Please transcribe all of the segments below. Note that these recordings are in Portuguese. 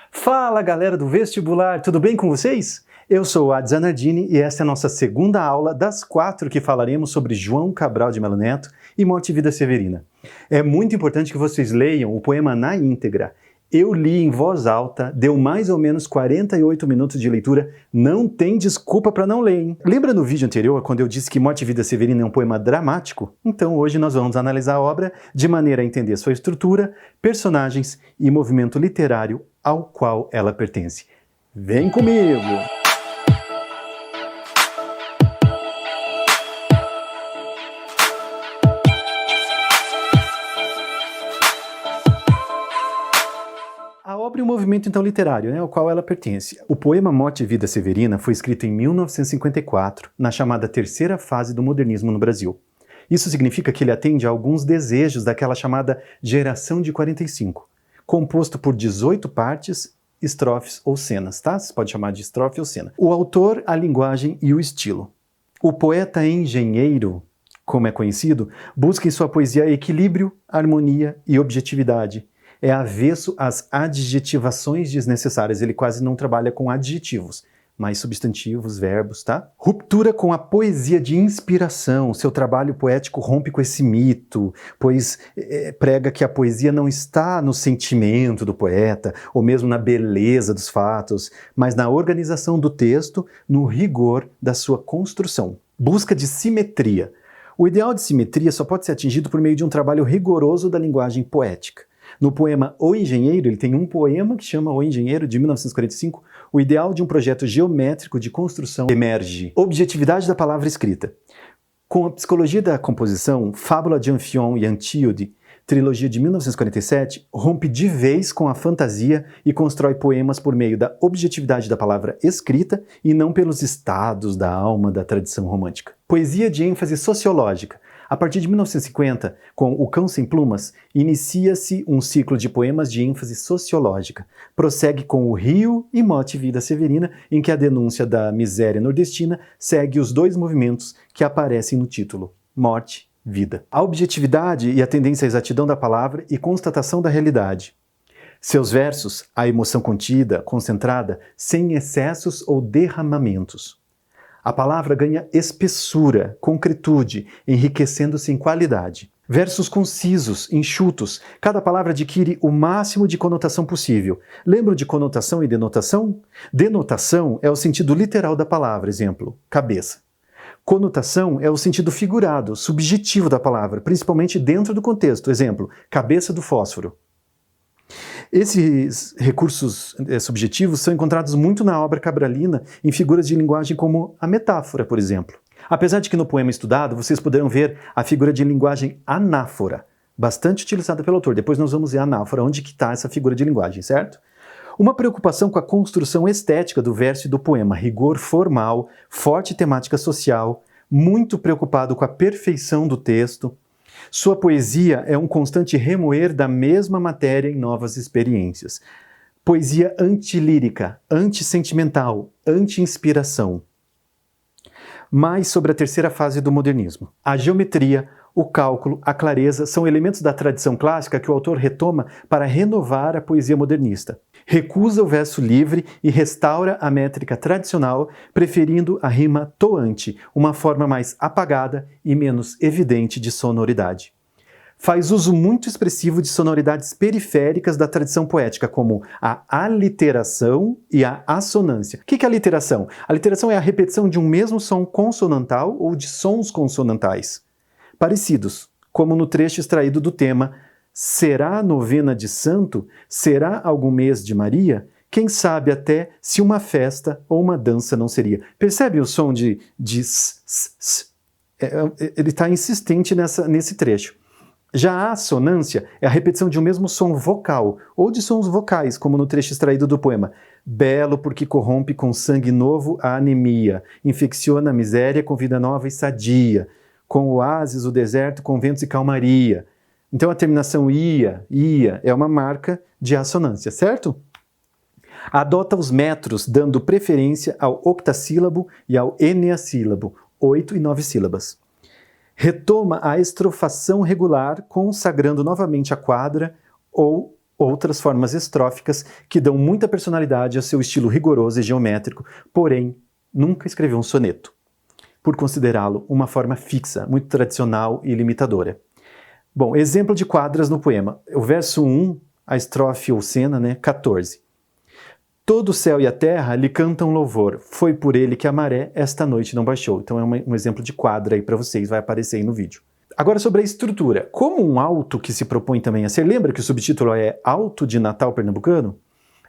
Fala galera do vestibular, tudo bem com vocês? Eu sou o Adi Zanardini e esta é a nossa segunda aula das 4 que falaremos sobre João Cabral de Melo Neto e Morte e Vida Severina. É muito importante que vocês leiam o poema na íntegra. Eu li em voz alta, deu mais ou menos 48 minutos de leitura, não tem desculpa para não ler, hein? Lembra no vídeo anterior quando eu disse que Morte e Vida Severina é um poema dramático? Então hoje nós vamos analisar a obra de maneira a entender sua estrutura, personagens e movimento literário ao qual ela pertence. Vem comigo! A obra e o movimento então literário, ao qual ela pertence. O poema Morte e Vida Severina foi escrito em 1954, na chamada terceira fase do modernismo no Brasil. Isso significa que ele atende a alguns desejos daquela chamada geração de 45, composto por 18 partes, estrofes ou cenas, tá? Você pode chamar de estrofe ou cena. O autor, a linguagem e o estilo. O poeta engenheiro, como é conhecido, busca em sua poesia equilíbrio, harmonia e objetividade. É avesso às adjetivações desnecessárias, ele quase não trabalha com adjetivos, mas substantivos, verbos, tá? Ruptura com a poesia de inspiração, seu trabalho poético rompe com esse mito, pois prega que a poesia não está no sentimento do poeta, ou mesmo na beleza dos fatos, mas na organização do texto, no rigor da sua construção. Busca de simetria. O ideal de simetria só pode ser atingido por meio de um trabalho rigoroso da linguagem poética. No poema O Engenheiro, ele tem um poema que chama O Engenheiro, de 1945, o ideal de um projeto geométrico de construção emerge. Objetividade da palavra escrita. Com a psicologia da composição, Fábula de Anfion e Antíode, trilogia de 1947, rompe de vez com a fantasia e constrói poemas por meio da objetividade da palavra escrita e não pelos estados da alma da tradição romântica. Poesia de ênfase sociológica. A partir de 1950, com O Cão Sem Plumas, inicia-se um ciclo de poemas de ênfase sociológica. Prossegue com O Rio e Morte e Vida Severina, em que a denúncia da miséria nordestina segue os dois movimentos que aparecem no título, Morte, Vida. A objetividade e a tendência à exatidão da palavra e constatação da realidade. Seus versos, a emoção contida, concentrada, sem excessos ou derramamentos. A palavra ganha espessura, concretude, enriquecendo-se em qualidade. Versos concisos, enxutos, cada palavra adquire o máximo de conotação possível. Lembram de conotação e denotação? Denotação é o sentido literal da palavra, exemplo, cabeça. Conotação é o sentido figurado, subjetivo da palavra, principalmente dentro do contexto, exemplo, cabeça do fósforo. Esses recursos subjetivos são encontrados muito na obra cabralina em figuras de linguagem como a metáfora, por exemplo. Apesar de que no poema estudado vocês poderão ver a figura de linguagem anáfora, bastante utilizada pelo autor. Depois nós vamos ver a anáfora, onde que está essa figura de linguagem, certo? Uma preocupação com a construção estética do verso e do poema, rigor formal, forte temática social, muito preocupado com a perfeição do texto. Sua poesia é um constante remoer da mesma matéria em novas experiências. Poesia antilírica, antissentimental, anti-inspiração. Mais sobre a terceira fase do modernismo. A geometria, o cálculo, a clareza são elementos da tradição clássica que o autor retoma para renovar a poesia modernista. Recusa o verso livre e restaura a métrica tradicional, preferindo a rima toante, uma forma mais apagada e menos evidente de sonoridade. Faz uso muito expressivo de sonoridades periféricas da tradição poética, como a aliteração e a assonância. O que é a aliteração? A aliteração é a repetição de um mesmo som consonantal ou de sons consonantais parecidos, como no trecho extraído do tema Será a novena de santo? Será algum mês de Maria? Quem sabe até se uma festa ou uma dança não seria. Percebe o som de s? Ele está insistente nesse trecho. Já a assonância é a repetição de um mesmo som vocal, ou de sons vocais, como no trecho extraído do poema. Belo porque corrompe com sangue novo a anemia, infecciona a miséria com vida nova e sadia, com oásis o deserto com ventos e calmaria. Então a terminação ia, é uma marca de assonância, certo? Adota os metros, dando preferência ao octassílabo e ao eneassílabo, 8 e 9 sílabas. Retoma a estrofação regular, consagrando novamente a quadra ou outras formas estróficas que dão muita personalidade ao seu estilo rigoroso e geométrico, porém nunca escreveu um soneto, por considerá-lo uma forma fixa, muito tradicional e limitadora. Bom, exemplo de quadras no poema. O verso 1, a estrofe ou cena, 14. Todo o céu e a terra lhe cantam louvor, foi por ele que a maré esta noite não baixou. Então é um exemplo de quadra aí para vocês, vai aparecer aí no vídeo. Agora sobre a estrutura. Como um auto que se propõe também a ser, lembra que o subtítulo é Auto de Natal Pernambucano?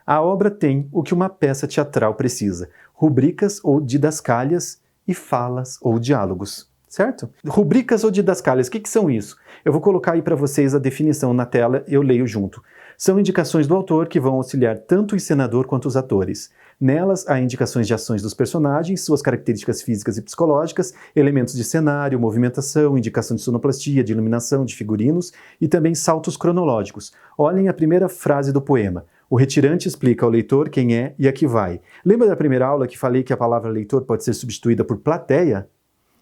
A obra tem o que uma peça teatral precisa, rubricas ou didascálias e falas ou diálogos, certo? Rubricas ou didascálias, o que são isso? Eu vou colocar aí para vocês a definição na tela, eu leio junto. São indicações do autor que vão auxiliar tanto o encenador quanto os atores. Nelas, há indicações de ações dos personagens, suas características físicas e psicológicas, elementos de cenário, movimentação, indicação de sonoplastia, de iluminação, de figurinos e também saltos cronológicos. Olhem a primeira frase do poema. O retirante explica ao leitor quem é e a que vai. Lembra da primeira aula que falei que a palavra leitor pode ser substituída por plateia?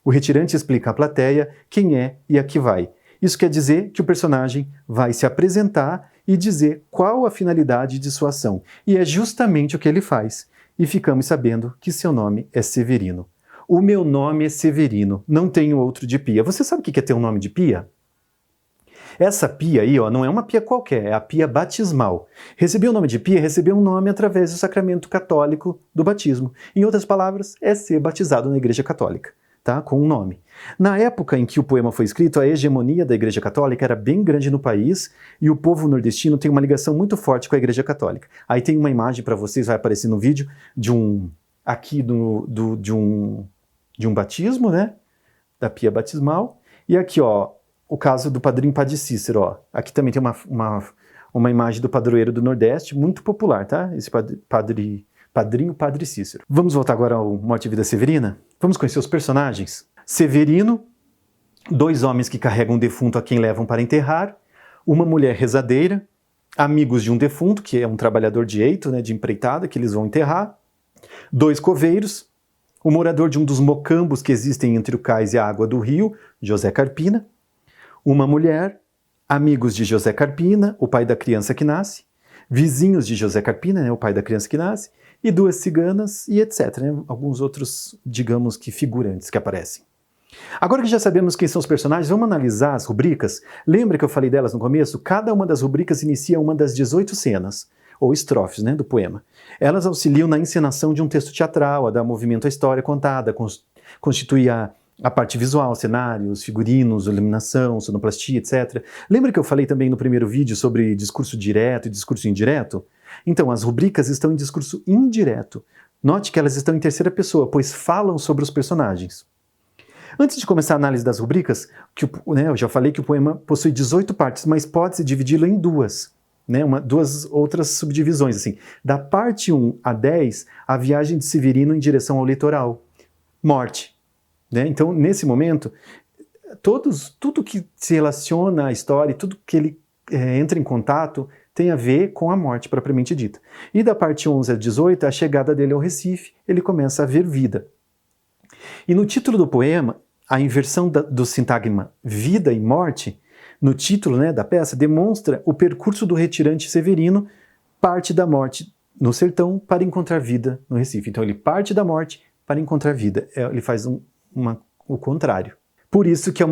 O retirante explica à plateia quem é e a que vai. Isso quer dizer que o personagem vai se apresentar e dizer qual a finalidade de sua ação. E é justamente o que ele faz. E ficamos sabendo que seu nome é Severino. O meu nome é Severino, não tenho outro de pia. Você sabe o que é ter um nome de pia? Essa pia aí, não é uma pia qualquer, é a pia batismal. Receber o nome de pia é receber um nome através do sacramento católico do batismo. Em outras palavras, é ser batizado na Igreja Católica, tá? Com um nome. Na época em que o poema foi escrito, a hegemonia da Igreja Católica era bem grande no país e o povo nordestino tem uma ligação muito forte com a Igreja Católica. Aí tem uma imagem para vocês, vai aparecer no vídeo, de um batismo, da pia batismal. E aqui, o caso do padrinho Padre Cícero, Aqui também tem uma imagem do padroeiro do Nordeste, muito popular, tá? Esse padrinho Padre Cícero. Vamos voltar agora ao Morte e Vida Severina? Vamos conhecer os personagens? Severino, 2 homens que carregam um defunto a quem levam para enterrar, uma mulher rezadeira, amigos de um defunto, que é um trabalhador de eito, de empreitada, que eles vão enterrar, 2 coveiros, o morador de um dos mocambos que existem entre o cais e a água do rio, José Carpina, uma mulher, amigos de José Carpina, o pai da criança que nasce, vizinhos de José Carpina, o pai da criança que nasce, e 2 ciganas e etc. Alguns outros, digamos que figurantes que aparecem. Agora que já sabemos quem são os personagens, vamos analisar as rubricas. Lembra que eu falei delas no começo? Cada uma das rubricas inicia uma das 18 cenas, ou estrofes, do poema. Elas auxiliam na encenação de um texto teatral, a dar movimento à história contada, constitui a parte visual, cenários, figurinos, iluminação, sonoplastia, etc. Lembra que eu falei também no primeiro vídeo sobre discurso direto e discurso indireto? Então, as rubricas estão em discurso indireto. Note que elas estão em terceira pessoa, pois falam sobre os personagens. Antes de começar a análise das rubricas, eu já falei que o poema possui 18 partes, mas pode-se dividi-lo em 2. 2 outras subdivisões. Assim. Da parte 1 a 10, a viagem de Severino em direção ao litoral. Morte. Então, nesse momento, tudo que se relaciona à história, tudo que ele entra em contato, tem a ver com a morte propriamente dita. E da parte 11 a 18, a chegada dele ao Recife, ele começa a ver vida. E no título do poema, a inversão do sintagma vida e morte, no título da peça, demonstra o percurso do retirante Severino, parte da morte no sertão para encontrar vida no Recife. Então ele parte da morte para encontrar vida. Ele faz o contrário. Por isso que é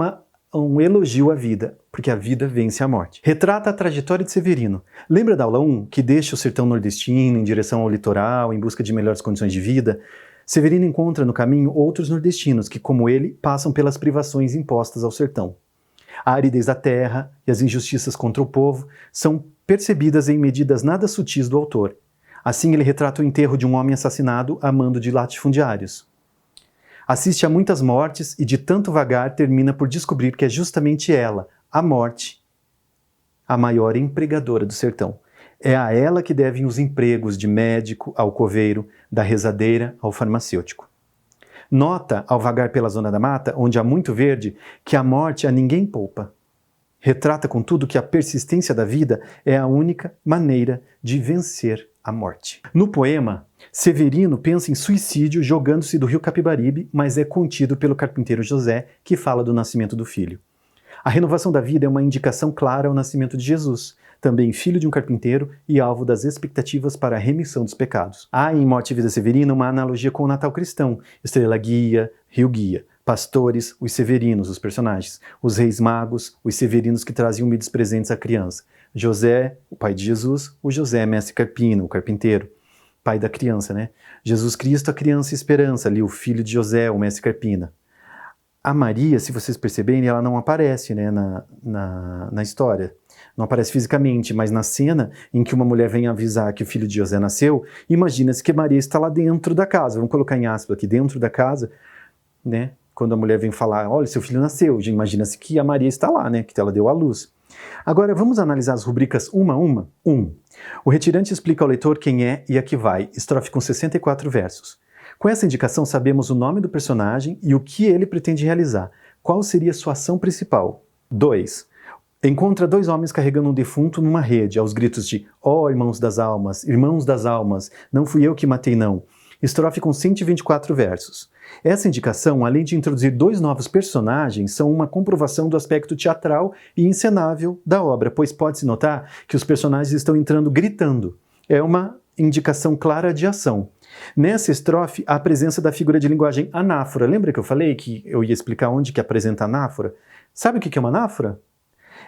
um elogio à vida, porque a vida vence a morte. Retrata a trajetória de Severino. Lembra da aula 1, que deixa o sertão nordestino em direção ao litoral, em busca de melhores condições de vida? Severino encontra no caminho outros nordestinos que, como ele, passam pelas privações impostas ao sertão. A aridez da terra e as injustiças contra o povo são percebidas em medidas nada sutis do autor. Assim, ele retrata o enterro de um homem assassinado a mando de latifundiários. Assiste a muitas mortes e, de tanto vagar, termina por descobrir que é justamente ela, a morte, a maior empregadora do sertão. É a ela que devem os empregos de médico ao coveiro, da rezadeira ao farmacêutico. Nota, ao vagar pela zona da mata, onde há muito verde, que a morte a ninguém poupa. Retrata, contudo, que a persistência da vida é a única maneira de vencer a morte. No poema, Severino pensa em suicídio jogando-se do rio Capibaribe, mas é contido pelo carpinteiro José, que fala do nascimento do filho. A renovação da vida é uma indicação clara ao nascimento de Jesus. também filho de um carpinteiro e alvo das expectativas para a remissão dos pecados. Há em Morte e Vida Severina uma analogia com o Natal cristão, estrela guia, rio guia, pastores, os severinos, os personagens, os reis magos, os severinos que traziam humildes presentes à criança, José, o pai de Jesus, o José, mestre carpino, o carpinteiro, pai da criança, né? Jesus Cristo, a criança esperança, ali o filho de José, o mestre carpina. A Maria, se vocês perceberem, ela não aparece, né, na história. Não aparece fisicamente, mas na cena em que uma mulher vem avisar que o filho de José nasceu, imagina-se que Maria está lá dentro da casa. Vamos colocar em aspas aqui, dentro da casa, né? Quando a mulher vem falar, olha, seu filho nasceu, já imagina-se que a Maria está lá, né? Que ela deu à luz. Agora, vamos analisar as rubricas uma a uma? 1. O retirante explica ao leitor quem é e a que vai, estrofe com 64 versos. Com essa indicação, sabemos o nome do personagem e o que ele pretende realizar. Qual seria sua ação principal? 2. Encontra 2 homens carregando um defunto numa rede, aos gritos de ó, irmãos das almas, não fui eu que matei não. Estrofe com 124 versos. Essa indicação, além de introduzir 2 novos personagens, são uma comprovação do aspecto teatral e encenável da obra, pois pode-se notar que os personagens estão entrando gritando. É uma indicação clara de ação. Nessa estrofe, há a presença da figura de linguagem anáfora. Lembra que eu falei que eu ia explicar onde que apresenta anáfora? Sabe o que é uma anáfora?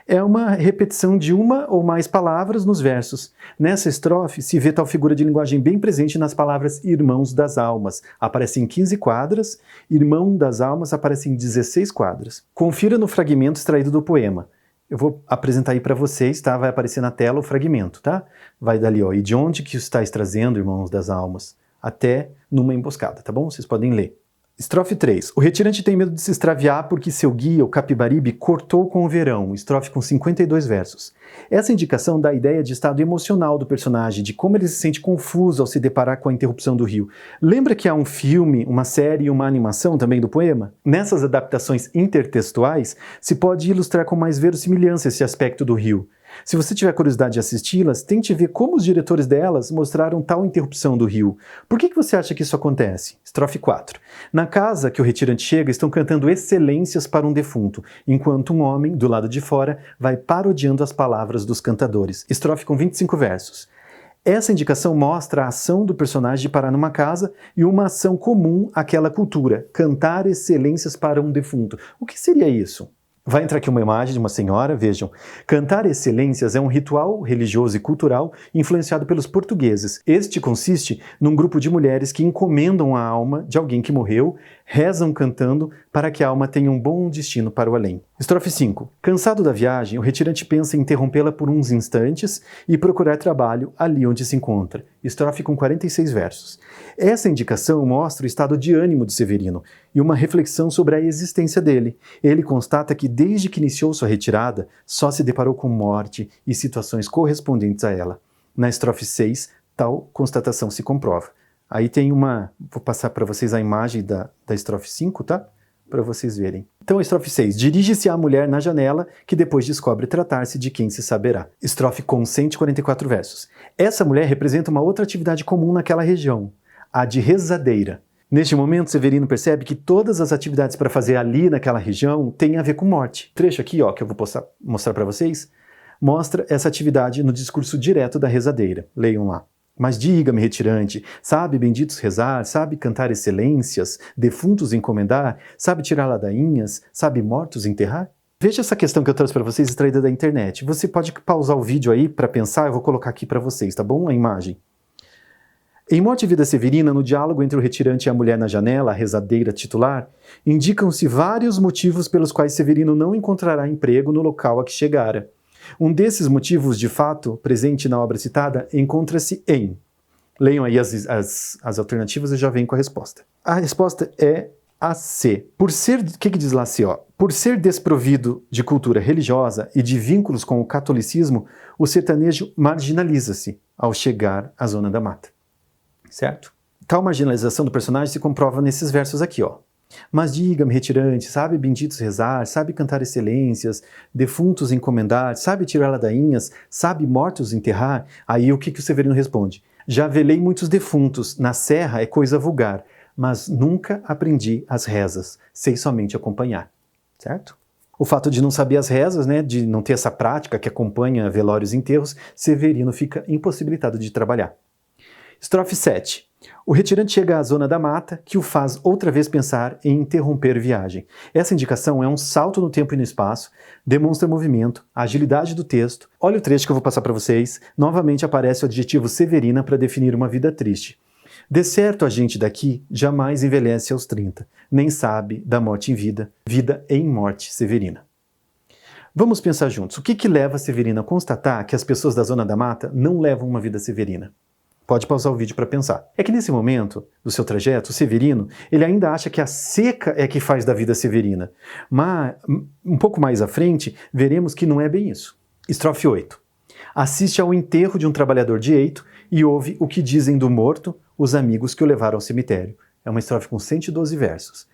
É uma repetição de uma ou mais palavras nos versos. Nessa estrofe, se vê tal figura de linguagem bem presente nas palavras irmãos das almas. Aparece em 15 quadras, irmão das almas aparece em 16 quadras. Confira no fragmento extraído do poema. Eu vou apresentar aí para vocês, tá? Vai aparecer na tela o fragmento, tá? Vai dali, ó. E de onde que estáis trazendo, irmãos das almas? Até numa emboscada, tá bom? Vocês podem ler. Estrofe 3. O retirante tem medo de se extraviar porque seu guia, o Capibaribe, cortou com o verão. Estrofe com 52 versos. Essa indicação dá a ideia de estado emocional do personagem, de como ele se sente confuso ao se deparar com a interrupção do rio. Lembra que há um filme, uma série e uma animação também do poema? Nessas adaptações intertextuais, se pode ilustrar com mais verossimilhança esse aspecto do rio. Se você tiver curiosidade de assisti-las, tente ver como os diretores delas mostraram tal interrupção do rio. Por que você acha que isso acontece? Estrofe 4. Na casa que o retirante chega, estão cantando excelências para um defunto, enquanto um homem, do lado de fora, vai parodiando as palavras dos cantadores. Estrofe com 25 versos. Essa indicação mostra a ação do personagem de parar numa casa e uma ação comum àquela cultura, cantar excelências para um defunto. O que seria isso? Vai entrar aqui uma imagem de uma senhora, vejam. Cantar excelências é um ritual religioso e cultural influenciado pelos portugueses. Este consiste num grupo de mulheres que encomendam a alma de alguém que morreu, rezam cantando para que a alma tenha um bom destino para o além. Estrofe 5. Cansado da viagem, o retirante pensa em interrompê-la por uns instantes e procurar trabalho ali onde se encontra. Estrofe com 46 versos. Essa indicação mostra o estado de ânimo de Severino e uma reflexão sobre a existência dele. Ele constata que desde que iniciou sua retirada, só se deparou com morte e situações correspondentes a ela. Na estrofe 6, tal constatação se comprova. Aí tem uma... Vou passar para vocês a imagem da estrofe 5, tá? Para vocês verem. Então, a estrofe 6. Dirige-se à mulher na janela, que depois descobre tratar-se de quem se saberá. Estrofe com 144 versos. Essa mulher representa uma outra atividade comum naquela região, a de rezadeira. Neste momento, Severino percebe que todas as atividades para fazer ali naquela região têm a ver com morte. O trecho aqui, ó, que eu vou mostrar para vocês, mostra essa atividade no discurso direto da rezadeira. Leiam lá. Mas diga-me, retirante, sabe benditos rezar, sabe cantar excelências, defuntos encomendar, sabe tirar ladainhas, sabe mortos enterrar? Veja essa questão que eu trouxe para vocês extraída da internet. Você pode pausar o vídeo aí para pensar, eu vou colocar aqui para vocês, tá bom? A imagem. Em Morte e Vida Severina, no diálogo entre o retirante e a mulher na janela, a rezadeira titular, indicam-se vários motivos pelos quais Severino não encontrará emprego no local a que chegara. Um desses motivos, de fato, presente na obra citada, encontra-se em... Leiam aí as alternativas e já vem com a resposta. A resposta é a C. Por ser... O que diz lá C, ó? Por ser desprovido de cultura religiosa e de vínculos com o catolicismo, o sertanejo marginaliza-se ao chegar à zona da mata. Certo? Tal marginalização do personagem se comprova nesses versos aqui, ó. Mas diga-me, retirante, sabe benditos rezar, sabe cantar excelências, defuntos encomendar, sabe tirar ladainhas, sabe mortos enterrar? Aí o que o Severino responde? Já velei muitos defuntos, na serra é coisa vulgar, mas nunca aprendi as rezas, sei somente acompanhar. Certo? O fato de não saber as rezas, né, de não ter essa prática que acompanha velórios e enterros, Severino fica impossibilitado de trabalhar. Estrofe 7. O retirante chega à zona da mata, que o faz outra vez pensar em interromper viagem. Essa indicação é um salto no tempo e no espaço, demonstra movimento, agilidade do texto. Olha o trecho que eu vou passar para vocês. Novamente aparece o adjetivo Severina para definir uma vida triste. De certo a gente daqui jamais envelhece aos 30, nem sabe da morte em vida, vida em morte Severina. Vamos pensar juntos. O que leva Severina a constatar que as pessoas da zona da mata não levam uma vida severina? Pode pausar o vídeo para pensar. É que nesse momento do seu trajeto, o Severino, ele ainda acha que a seca é que faz da vida severina. Mas, um pouco mais à frente, veremos que não é bem isso. Estrofe 8. Assiste ao enterro de um trabalhador de eito e ouve o que dizem do morto os amigos que o levaram ao cemitério. É uma estrofe com 112 versos.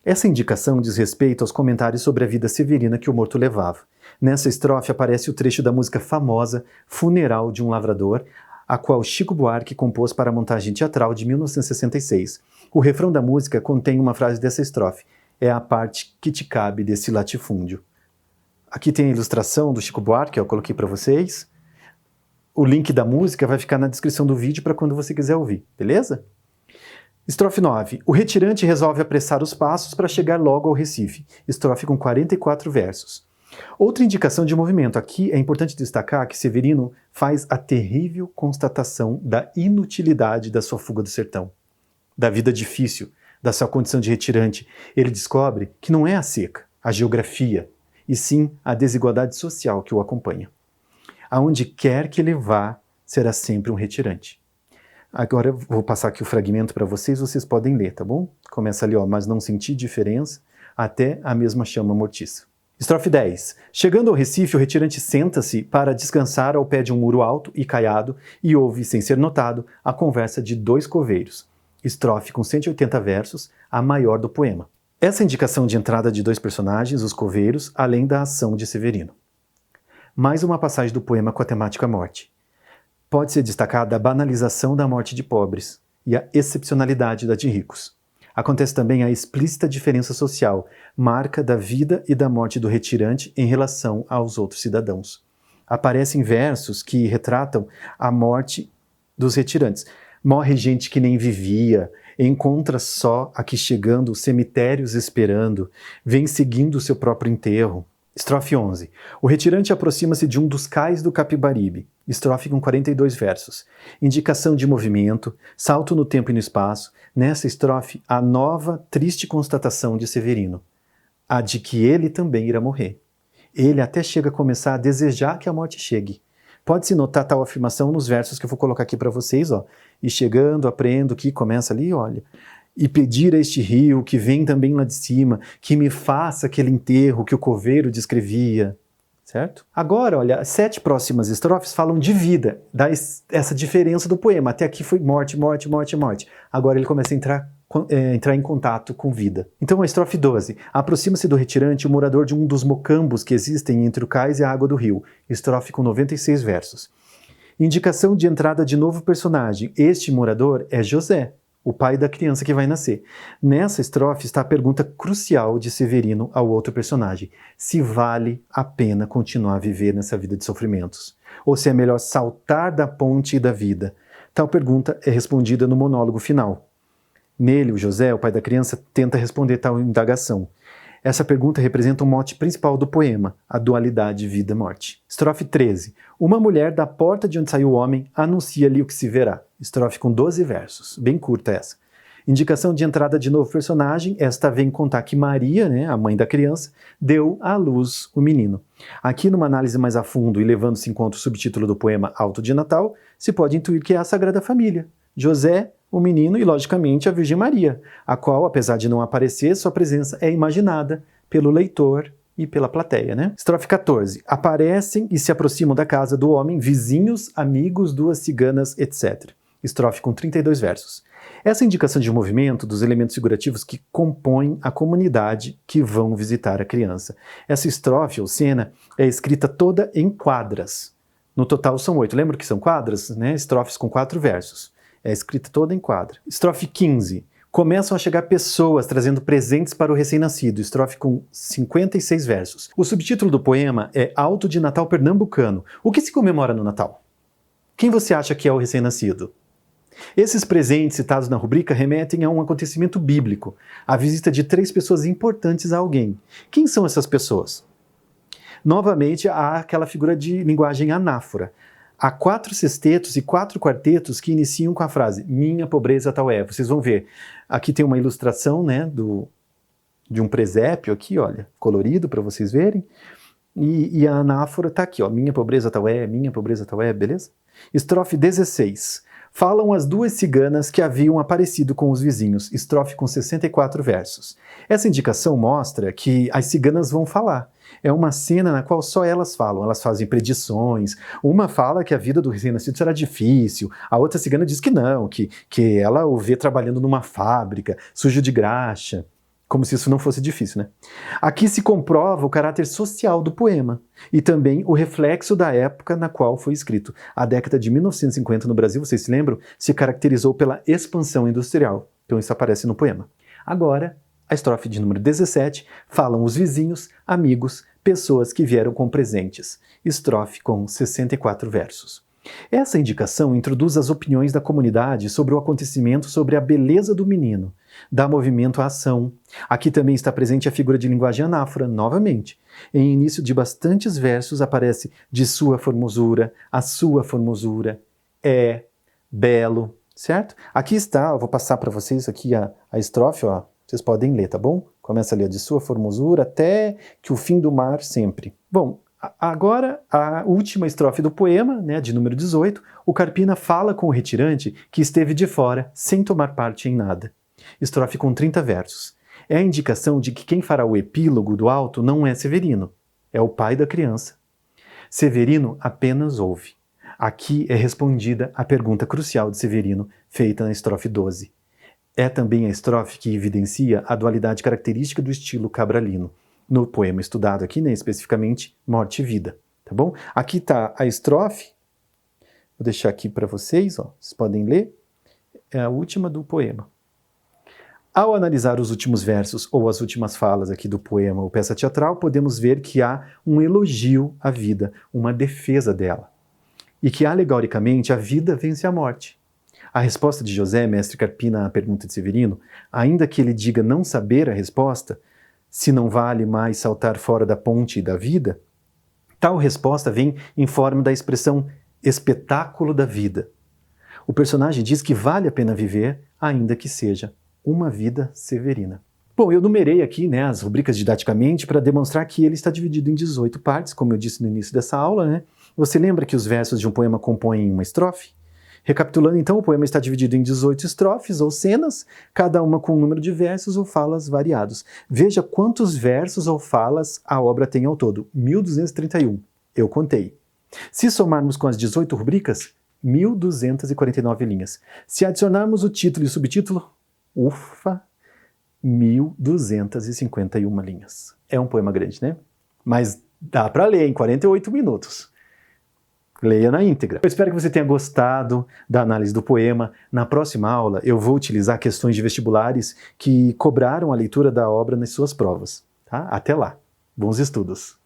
Essa indicação diz respeito aos comentários sobre a vida severina que o morto levava. Nessa estrofe aparece o trecho da música famosa Funeral de um Lavrador, a qual Chico Buarque compôs para a montagem teatral de 1966. O refrão da música contém uma frase dessa estrofe: é a parte que te cabe desse latifúndio. Aqui tem a ilustração do Chico Buarque, eu coloquei para vocês. O link da música vai ficar na descrição do vídeo para quando você quiser ouvir, beleza? Estrofe 9. O retirante resolve apressar os passos para chegar logo ao Recife. Estrofe com 44 versos. Outra indicação de movimento. Aqui é importante destacar que Severino faz a terrível constatação da inutilidade da sua fuga do sertão, da vida difícil, da sua condição de retirante. Ele descobre que não é a seca, a geografia, e sim a desigualdade social que o acompanha. Aonde quer que ele vá, será sempre um retirante. Agora eu vou passar aqui o fragmento para vocês podem ler, tá bom? Começa ali, ó, mas não senti diferença, até a mesma chama mortiça. Estrofe 10. Chegando ao Recife, o retirante senta-se para descansar ao pé de um muro alto e caiado e ouve, sem ser notado, a conversa de dois coveiros. Estrofe com 180 versos, a maior do poema. Essa indicação de entrada de dois personagens, os coveiros, além da ação de Severino. Mais uma passagem do poema com a temática morte. Pode ser destacada a banalização da morte de pobres e a excepcionalidade da de ricos. Acontece também a explícita diferença social, marca da vida e da morte do retirante em relação aos outros cidadãos. Aparecem versos que retratam a morte dos retirantes. Morre gente que nem vivia, encontra só aqui chegando cemitérios esperando, vem seguindo o seu próprio enterro. Estrofe 11. O retirante aproxima-se de um dos cais do Capibaribe. Estrofe com 42 versos. Indicação de movimento, salto no tempo e no espaço. Nessa estrofe, a nova, triste constatação de Severino. A de que ele também irá morrer. Ele até chega a começar a desejar que a morte chegue. Pode-se notar tal afirmação nos versos que eu vou colocar aqui para vocês, ó. E chegando, aprendo, que começa ali, olha. E pedir a este rio, que vem também lá de cima, que me faça aquele enterro que o coveiro descrevia, certo? Agora, olha, as 7 próximas estrofes falam de vida, dá essa diferença do poema. Até aqui foi morte, morte, morte, morte. Agora ele começa a entrar em contato com vida. Então a estrofe 12. Aproxima-se do retirante o morador de um dos mocambos que existem entre o cais e a água do rio. Estrofe com 96 versos. Indicação de entrada de novo personagem. Este morador é José, o pai da criança que vai nascer. Nessa estrofe está a pergunta crucial de Severino ao outro personagem. Se vale a pena continuar a viver nessa vida de sofrimentos? Ou se é melhor saltar da ponte da vida? Tal pergunta é respondida no monólogo final. Nele, o José, o pai da criança, tenta responder tal indagação. Essa pergunta representa o mote principal do poema, a dualidade vida-morte. Estrofe 13. Uma mulher da porta de onde saiu o homem anuncia-lhe o que se verá. Estrofe com 12 versos, bem curta essa. Indicação de entrada de novo personagem, esta vem contar que Maria, né, a mãe da criança, deu à luz o menino. Aqui, numa análise mais a fundo e levando-se em conta o subtítulo do poema Alto de Natal, se pode intuir que é a Sagrada Família. José, o menino e, logicamente, a Virgem Maria, a qual, apesar de não aparecer, sua presença é imaginada pelo leitor e pela plateia, né? Estrofe 14. Aparecem e se aproximam da casa do homem vizinhos, amigos, duas ciganas, etc. Estrofe com 32 versos. Essa indicação de movimento dos elementos figurativos que compõem a comunidade que vão visitar a criança. Essa estrofe, ou cena, é escrita toda em quadras. No total são 8. Lembra que são quadras, né? Estrofes com 4 versos. É escrita toda em quadra. Estrofe 15. Começam a chegar pessoas trazendo presentes para o recém-nascido, estrofe com 56 versos. O subtítulo do poema é Alto de Natal Pernambucano. O que se comemora no Natal? Quem você acha que é o recém-nascido? Esses presentes citados na rubrica remetem a um acontecimento bíblico, a visita de 3 pessoas importantes a alguém. Quem são essas pessoas? Novamente, há aquela figura de linguagem anáfora. Há 4 sextetos e 4 quartetos que iniciam com a frase minha pobreza tal é. Vocês vão ver, aqui tem uma ilustração, né, de um presépio aqui, olha, colorido para vocês verem. E a anáfora está aqui, ó, minha pobreza tal é, beleza? Estrofe 16. Falam as 2 ciganas que haviam aparecido com os vizinhos, estrofe com 64 versos. Essa indicação mostra que as ciganas vão falar. É uma cena na qual só elas falam, elas fazem predições. Uma fala que a vida do recém-nascido será difícil, a outra cigana diz que não, que ela o vê trabalhando numa fábrica, sujo de graxa. Como se isso não fosse difícil, né? Aqui se comprova o caráter social do poema e também o reflexo da época na qual foi escrito. A década de 1950 no Brasil, vocês se lembram, se caracterizou pela expansão industrial. Então isso aparece no poema. Agora, a estrofe de número 17, falam os vizinhos, amigos, pessoas que vieram com presentes. Estrofe com 64 versos. Essa indicação introduz as opiniões da comunidade sobre o acontecimento, sobre a beleza do menino, dá movimento à ação. Aqui também está presente a figura de linguagem anáfora, novamente. Em início de bastantes versos aparece de sua formosura, a sua formosura, é, belo, certo? Aqui está, eu vou passar para vocês aqui a estrofe, ó, vocês podem ler, tá bom? Começa ali, ó, de sua formosura até que o fim do mar sempre. Bom, agora, a última estrofe do poema, né, de número 18, o Carpina fala com o retirante que esteve de fora, sem tomar parte em nada. Estrofe com 30 versos. É a indicação de que quem fará o epílogo do alto não é Severino, é o pai da criança. Severino apenas ouve. Aqui é respondida a pergunta crucial de Severino, feita na estrofe 12. É também a estrofe que evidencia a dualidade característica do estilo cabralino. No poema estudado aqui, né, especificamente Morte e Vida, tá bom? Aqui está a estrofe, vou deixar aqui para vocês, ó, vocês podem ler, é a última do poema. Ao analisar os últimos versos ou as últimas falas aqui do poema ou peça teatral, podemos ver que há um elogio à vida, uma defesa dela, e que alegoricamente a vida vence a morte. A resposta de José, mestre Carpina, à pergunta de Severino, ainda que ele diga não saber a resposta, se não vale mais saltar fora da ponte da vida, tal resposta vem em forma da expressão espetáculo da vida. O personagem diz que vale a pena viver, ainda que seja uma vida severina. Bom, eu numerei aqui, né, as rubricas didaticamente para demonstrar que ele está dividido em 18 partes, como eu disse no início dessa aula, né? Você lembra que os versos de um poema compõem uma estrofe? Recapitulando, então, o poema está dividido em 18 estrofes ou cenas, cada uma com um número de versos ou falas variados. Veja quantos versos ou falas a obra tem ao todo. 1231. Eu contei. Se somarmos com as 18 rubricas, 1249 linhas. Se adicionarmos o título e o subtítulo, ufa, 1251 linhas. É um poema grande, né? Mas dá para ler em 48 minutos. Leia na íntegra. Eu espero que você tenha gostado da análise do poema. Na próxima aula, eu vou utilizar questões de vestibulares que cobraram a leitura da obra nas suas provas. Tá? Até lá. Bons estudos!